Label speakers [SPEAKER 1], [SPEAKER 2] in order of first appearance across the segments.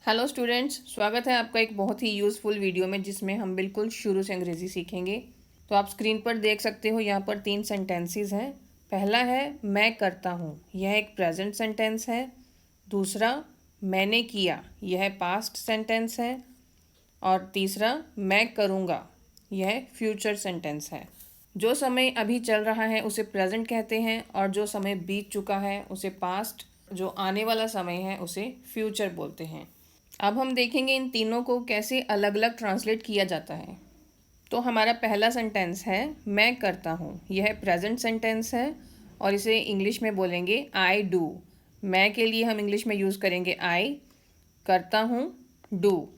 [SPEAKER 1] Hello students, स्वागत है आपका एक बहुत ही यूज़फुल वीडियो में जिसमें हम बिल्कुल शुरू से अंग्रेज़ी सीखेंगे। तो आप स्क्रीन पर देख सकते हो, यहाँ पर 3 सेंटेंसेस हैं। पहला है मैं करता हूँ, यह एक प्रेजेंट सेंटेंस है। दूसरा मैंने किया, यह पास्ट सेंटेंस है। और तीसरा मैं करूँगा, यह फ्यूचर सेंटेंस है। जो समय अभी चल रहा है उसे प्रेजेंट कहते हैं और जो समय बीत चुका है उसे पास्ट, जो आने वाला समय है उसे फ्यूचर बोलते हैं। अब हम देखेंगे इन तीनों को कैसे अलग अलग ट्रांसलेट किया जाता है। तो हमारा पहला सेंटेंस है मैं करता हूँ, यह प्रेजेंट सेंटेंस है और इसे इंग्लिश में बोलेंगे आई डू। मैं के लिए हम इंग्लिश में यूज़ करेंगे आई, करता हूँ डू।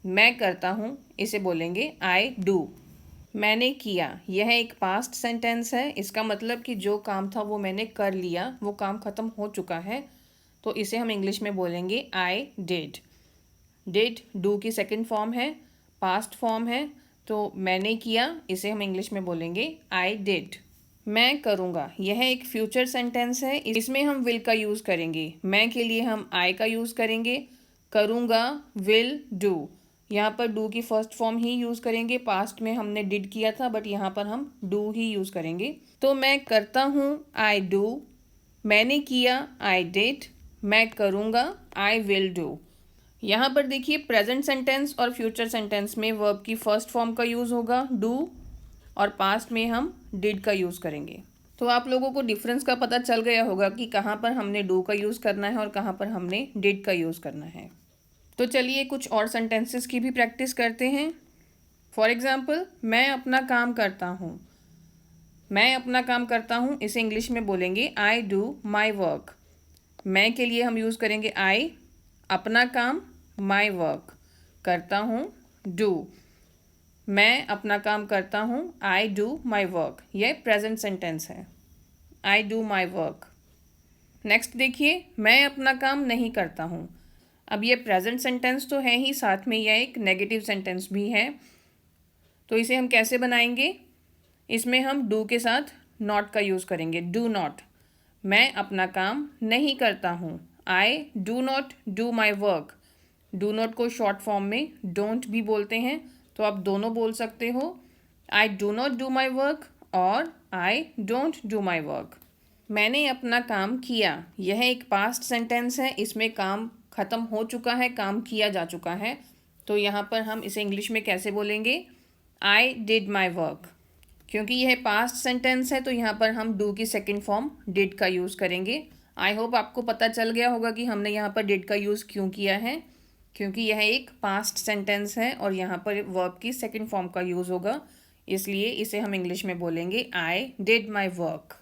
[SPEAKER 1] मैं करता हूँ इसे बोलेंगे आई डू। मैंने किया, यह एक पास्ट सेंटेंस है। इसका मतलब कि जो काम था वो मैंने कर लिया, वो काम ख़त्म हो चुका है। तो इसे हम इंग्लिश में बोलेंगे आई डिड। डिड डू की सेकंड फॉर्म है, पास्ट फॉर्म है। तो मैंने किया, इसे हम इंग्लिश में बोलेंगे आई डिड। मैं करूँगा, यह एक फ्यूचर सेंटेंस है। इसमें हम विल का यूज़ करेंगे। मैं के लिए हम आई का यूज़ करेंगे। करूँगा विल डू। यहाँ पर डू की फर्स्ट फॉर्म ही यूज़ करेंगे। पास्ट में हमने डिड किया था बट यहाँ पर हम डू ही यूज़ करेंगे। तो मैं करता हूँ आई डू, मैंने किया आई डिड, मैं करूँगा आई विल डू। यहाँ पर देखिए प्रेजेंट सेंटेंस और फ्यूचर सेंटेंस में वर्ब की फर्स्ट फॉर्म का यूज़ होगा डू और पास्ट में हम डिड का यूज़ करेंगे। तो आप लोगों को डिफरेंस का पता चल गया होगा कि कहाँ पर हमने डू का यूज़ करना है और कहाँ पर हमने डिड का यूज़ करना है। तो चलिए कुछ और सेंटेंसेस की भी प्रैक्टिस करते हैं। फॉर एग्ज़ाम्पल, मैं अपना काम करता हूँ। मैं अपना काम करता हूँ इसे इंग्लिश में बोलेंगे आई डू माई वर्क। मैं के लिए हम यूज़ करेंगे आई, अपना काम माई वर्क, करता हूँ डू। मैं अपना काम करता हूँ आई डू माई वर्क, यह प्रेजेंट सेंटेंस है। I do my work. Next देखिए, मैं अपना काम नहीं करता हूँ। अब ये प्रेजेंट सेंटेंस तो है ही, साथ में यह एक नेगेटिव सेंटेंस भी है। तो इसे हम कैसे बनाएंगे? इसमें हम डू के साथ नॉट का यूज़ करेंगे, डू नॉट। मैं अपना काम नहीं करता हूँ, I do not do my work. Do not को शॉर्ट फॉर्म में डोंट भी बोलते हैं, तो आप दोनों बोल सकते हो, I do not do my work और I don't do my work. मैंने अपना काम किया, यह एक पास्ट सेंटेंस है। इसमें काम ख़त्म हो चुका है, काम किया जा चुका है। तो यहाँ पर हम इसे इंग्लिश में कैसे बोलेंगे? I did my work. क्योंकि यह पास्ट सेंटेंस है तो यहाँ पर हम डू की सेकंड फॉर्म डिड का यूज़ करेंगे। आई होप आपको पता चल गया होगा कि हमने यहाँ पर डिड का यूज़ क्यों किया है, क्योंकि यह एक पास्ट सेंटेंस है और यहाँ पर वर्ब की सेकंड फॉर्म का यूज़ होगा, इसलिए इसे हम इंग्लिश में बोलेंगे आई डिड माई वर्क।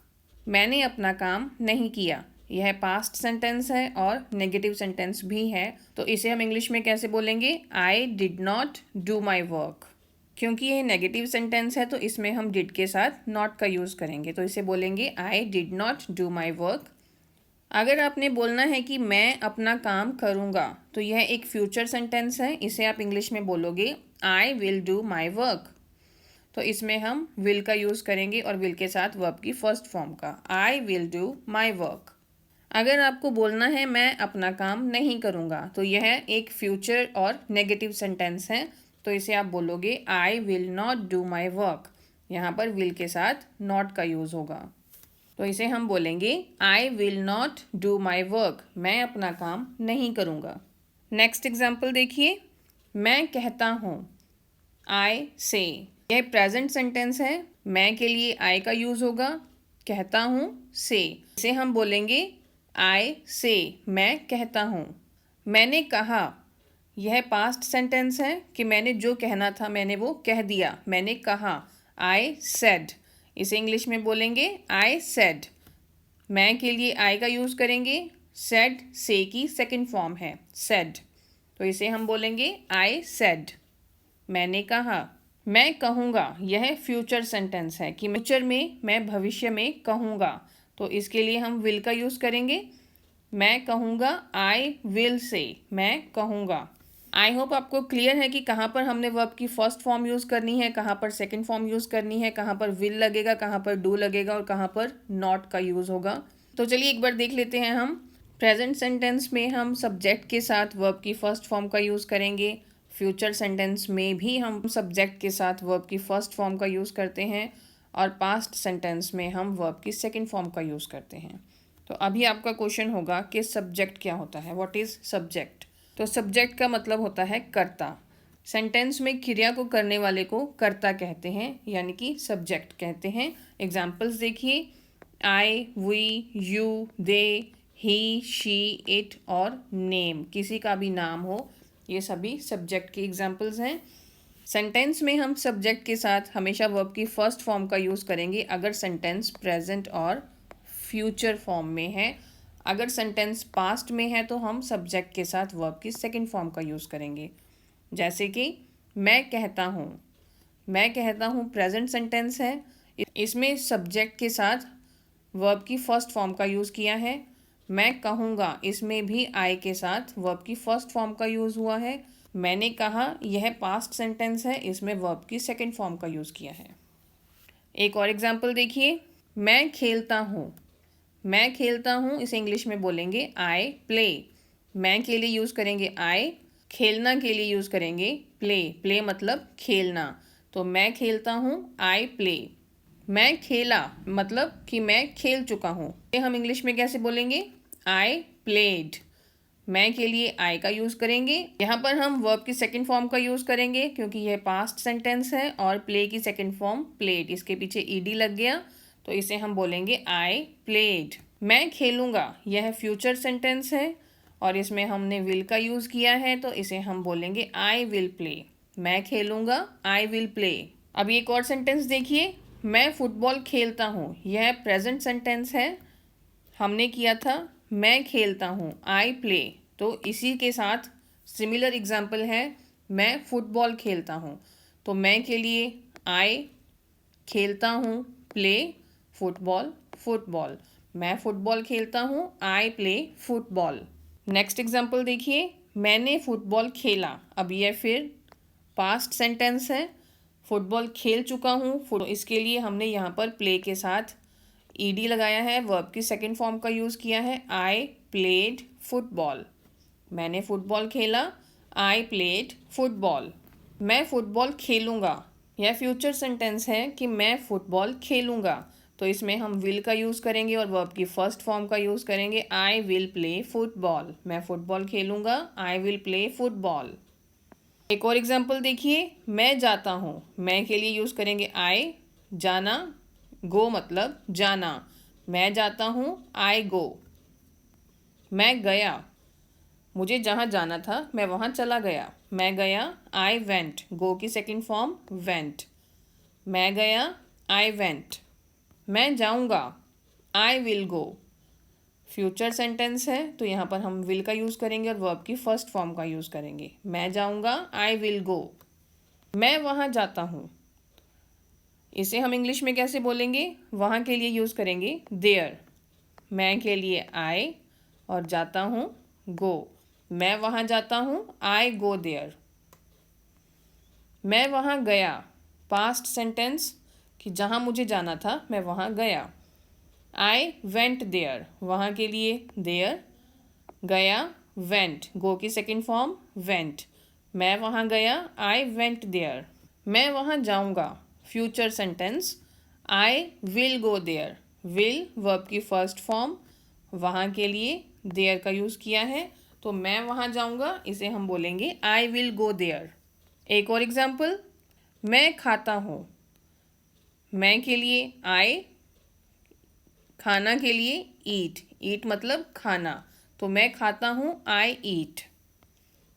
[SPEAKER 1] मैंने अपना काम नहीं किया, यह पास्ट सेंटेंस है और नेगेटिव सेंटेंस भी है। तो इसे हम इंग्लिश में कैसे बोलेंगे? I did not do my work. क्योंकि यह नेगेटिव सेंटेंस है तो इसमें हम डिड के साथ नॉट का यूज़ करेंगे, तो इसे बोलेंगे I did not do my work. अगर आपने बोलना है कि मैं अपना काम करूँगा, तो यह एक फ्यूचर सेंटेंस है। इसे आप इंग्लिश में बोलोगे I will do my work. तो इसमें हम विल का यूज़ करेंगे और विल के साथ वर्ब की फर्स्ट फॉर्म का, I will do my work. अगर आपको बोलना है मैं अपना काम नहीं करूँगा, तो यह एक फ्यूचर और नेगेटिव सेंटेंस है। तो इसे आप बोलोगे I will not do my work. यहाँ पर विल के साथ नॉट का यूज़ होगा, तो इसे हम बोलेंगे I will not do my work. मैं अपना काम नहीं करूँगा। नेक्स्ट एग्जाम्पल देखिए, मैं कहता हूँ, आई से। यह प्रेजेंट सेंटेंस है। मैं के लिए आई का यूज़ होगा, कहता हूँ से। इसे हम बोलेंगे आई से, मैं कहता हूँ। मैंने कहा, यह पास्ट सेंटेंस है कि मैंने जो कहना था मैंने वो कह दिया, मैंने कहा, आई सेड। इसे इंग्लिश में बोलेंगे आई सेड। मैं के लिए आई का यूज़ करेंगे, सेड से की सेकंड फॉर्म है सेड। तो इसे हम बोलेंगे आई सेड, मैंने कहा। मैं कहूँगा, यह फ्यूचर सेंटेंस है कि फ्यूचर में मैं भविष्य में कहूँगा, तो इसके लिए हम विल का यूज़ करेंगे। मैं कहूँगा, आई विल से, मैं कहूँगा। आई होप आपको क्लियर है कि कहाँ पर हमने वर्ब की फर्स्ट फॉर्म यूज़ करनी है, कहाँ पर सेकंड फॉर्म यूज़ करनी है, कहाँ पर विल लगेगा, कहाँ पर डू लगेगा और कहाँ पर नॉट का यूज़ होगा। तो चलिए एक बार देख लेते हैं हम। प्रेजेंट सेंटेंस में हम सब्जेक्ट के साथ वर्ब की फर्स्ट फॉर्म का यूज़ करेंगे। फ्यूचर सेंटेंस में भी हम सब्जेक्ट के साथ वर्ब की फर्स्ट फॉर्म का यूज़ करते हैं और पास्ट सेंटेंस में हम वर्ब की सेकंड फॉर्म का यूज़ करते हैं। तो अभी आपका क्वेश्चन होगा कि सब्जेक्ट क्या होता है, व्हाट इज़ सब्जेक्ट। तो सब्जेक्ट का मतलब होता है कर्ता। सेंटेंस में क्रिया को करने वाले को कर्ता कहते हैं, यानी कि सब्जेक्ट कहते हैं। एग्जाम्पल्स देखिए, I, we, you, they, he, she, it और नेम, किसी का भी नाम हो, ये सभी सब्जेक्ट के एग्जाम्पल्स हैं। सेंटेंस में हम सब्जेक्ट के साथ हमेशा वर्ब की फर्स्ट फॉर्म का यूज़ करेंगे अगर सेंटेंस प्रेजेंट और फ्यूचर फॉर्म में है। अगर सेंटेंस पास्ट में है तो हम सब्जेक्ट के साथ वर्ब की सेकंड फॉर्म का यूज़ करेंगे। जैसे कि मैं कहता हूँ, मैं कहता हूँ प्रेजेंट सेंटेंस है, इसमें सब्जेक्ट के साथ वर्ब की फर्स्ट फॉर्म का यूज़ किया है। मैं कहूँगा, इसमें भी आई के साथ वर्ब की फर्स्ट फॉर्म का यूज़ हुआ है। मैंने कहा, यह पास्ट सेंटेंस है, इसमें वर्ब की सेकंड फॉर्म का यूज़ किया है। एक और एग्जांपल देखिए, मैं खेलता हूँ, मैं खेलता हूँ इसे इंग्लिश में बोलेंगे आई प्ले। मैं के लिए यूज़ करेंगे आई, खेलना के लिए यूज़ करेंगे प्ले। प्ले मतलब खेलना। तो मैं खेलता हूँ, आई प्ले। मैं खेला मतलब कि मैं खेल चुका हूँ, ये हम इंग्लिश में कैसे बोलेंगे, आई प्लेड। मैं के लिए आई का यूज़ करेंगे। यहाँ पर हम वर्ब की सेकंड फॉर्म का यूज़ करेंगे क्योंकि यह पास्ट सेंटेंस है और प्ले की सेकंड फॉर्म प्लेड, इसके पीछे ईडी लग गया तो इसे हम बोलेंगे आई प्लेड। मैं खेलूँगा, यह फ्यूचर सेंटेंस है और इसमें हमने विल का यूज़ किया है तो इसे हम बोलेंगे आई विल प्ले। मैं खेलूँगा, आई विल प्ले। अभी एक और सेंटेंस देखिए, मैं फुटबॉल खेलता हूँ, यह प्रेजेंट सेंटेंस है, हमने किया था मैं खेलता हूँ, आई प्ले। तो इसी के साथ सिमिलर एग्जाम्पल है, मैं फुटबॉल खेलता हूँ। तो मैं के लिए आई, खेलता हूँ प्ले, फुटबॉल, फुटबॉल। मैं फुटबॉल खेलता हूँ, I play football. Next example देखिए, मैंने फुटबॉल खेला। अब यह फिर पास्ट सेंटेंस है, फुटबॉल खेल चुका हूँ, इसके लिए हमने यहाँ पर प्ले के साथ ईडी लगाया है, वर्ब की सेकंड फॉर्म का यूज़ किया है, आई प्लेड फुटबॉल। मैंने फुटबॉल खेला, आई प्लेड फुटबॉल। मैं फुटबॉल खेलूँगा, यह फ्यूचर सेंटेंस है कि मैं फुटबॉल खेलूँगा, तो इसमें हम विल का यूज़ करेंगे और वर्ब की फर्स्ट फॉर्म का यूज़ करेंगे, आई विल प्ले फुटबॉल। मैं फुटबॉल खेलूँगा, आई विल प्ले फुटबॉल। एक और एग्जाम्पल देखिए, मैं जाता हूँ, मैं के लिए यूज़ करेंगे आई, जाना, गो मतलब जाना। मैं जाता हूँ, आई गो। मैं गया, मुझे जहाँ जाना था मैं वहाँ चला गया, मैं गया, आई वेंट। गो की सेकंड फॉर्म वेंट। मैं गया, आई वेंट। मैं जाऊँगा, आई विल गो। फ्यूचर सेंटेंस है तो यहाँ पर हम विल का यूज़ करेंगे और वर्ब की फर्स्ट फॉर्म का यूज़ करेंगे। मैं जाऊँगा, आई विल गो। मैं वहाँ जाता हूँ, इसे हम इंग्लिश में कैसे बोलेंगे, वहाँ के लिए यूज़ करेंगे देयर। मैं के लिए आई और जाता हूँ गो। मैं वहाँ जाता हूँ, आई गो देयर। मैं वहाँ गया, पास्ट सेंटेंस कि जहाँ मुझे जाना था मैं वहाँ गया। आई वेंट देयर, वहाँ के लिए देयर, गया, वेंट। गो की सेकंड फॉर्म वेंट। मैं वहाँ गया, आई वेंट देयर। मैं वहाँ जाऊँगा, future sentence, I will go there. Will verb की फर्स्ट फॉर्म, वहाँ के लिए देयर का यूज़ किया है, तो मैं वहाँ जाऊँगा, इसे हम बोलेंगे आई विल गो देयर। एक और एग्जाम्पल, मैं खाता हूँ, मैं के लिए आई, खाना के लिए ईट। ईट मतलब खाना, तो मैं खाता हूँ, आई ईट।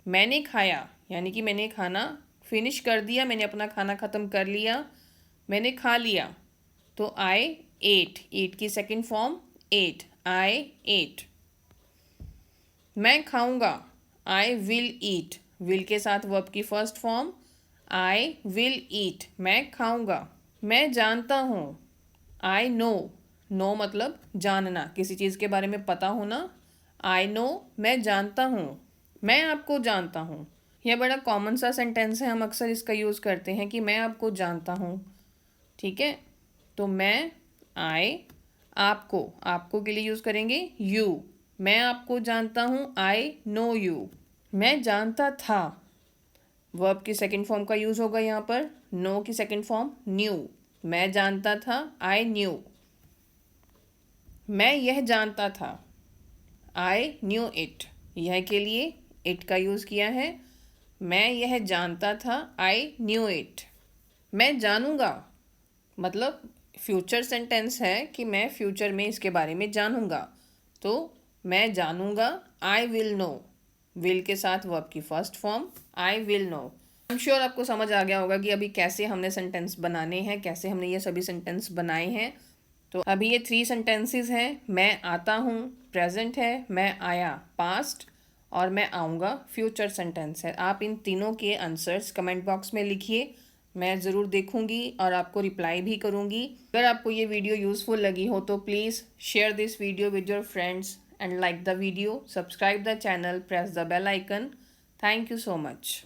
[SPEAKER 1] मैंने खाया, यानी कि मैंने खाना फिनिश कर दिया, मैंने अपना खाना ख़त्म कर लिया, मैंने खा लिया, तो आई एट। ईट की सेकंड फॉर्म एट, आई एट। मैं खाऊंगा, आई विल ईट। विल के साथ वर्ब की first form, I will eat. मैं खाऊंगा। मैं जानता हूँ, आई नो। नो मतलब जानना, किसी चीज़ के बारे में पता होना। आई नो, मैं जानता हूँ। मैं आपको जानता हूँ, यह बड़ा कॉमन सा सेंटेंस है, हम अक्सर इसका यूज़ करते हैं कि मैं आपको जानता हूँ। ठीक है, तो मैं, आई, आपको, आपको के लिए यूज़ करेंगे यू। मैं आपको जानता हूँ, आई नो यू। मैं जानता था, वर्ब की सेकंड फॉर्म का यूज होगा यहाँ पर, नो की सेकंड फॉर्म न्यू। मैं जानता था, आई न्यू। मैं यह जानता था, आई न्यू इट। यह के लिए इट का यूज किया है। मैं यह जानता था, आई न्यू इट। मैं जानूंगा, मतलब फ्यूचर सेंटेंस है कि मैं फ्यूचर में इसके बारे में जानूंगा। तो मैं जानूंगा, आई विल नो। विल के साथ वर्ब की first form, I will know. I am sure आपको समझ आ गया होगा कि अभी कैसे हमने सेंटेंस बनाने हैं, कैसे हमने ये सभी सेंटेंस बनाए हैं। तो अभी ये 3 सेंटेंसेस हैं। मैं आता हूँ प्रेजेंट है, मैं आया पास्ट, और मैं आऊँगा फ्यूचर सेंटेंस है। आप इन तीनों के आंसर्स कमेंट बॉक्स में लिखिए, मैं ज़रूर देखूंगी और आपको रिप्लाई भी करूंगी। अगर आपको ये वीडियो यूज़फुल लगी हो तो please share this video with your friends and like the video, subscribe the channel, press the bell icon. Thank you so much.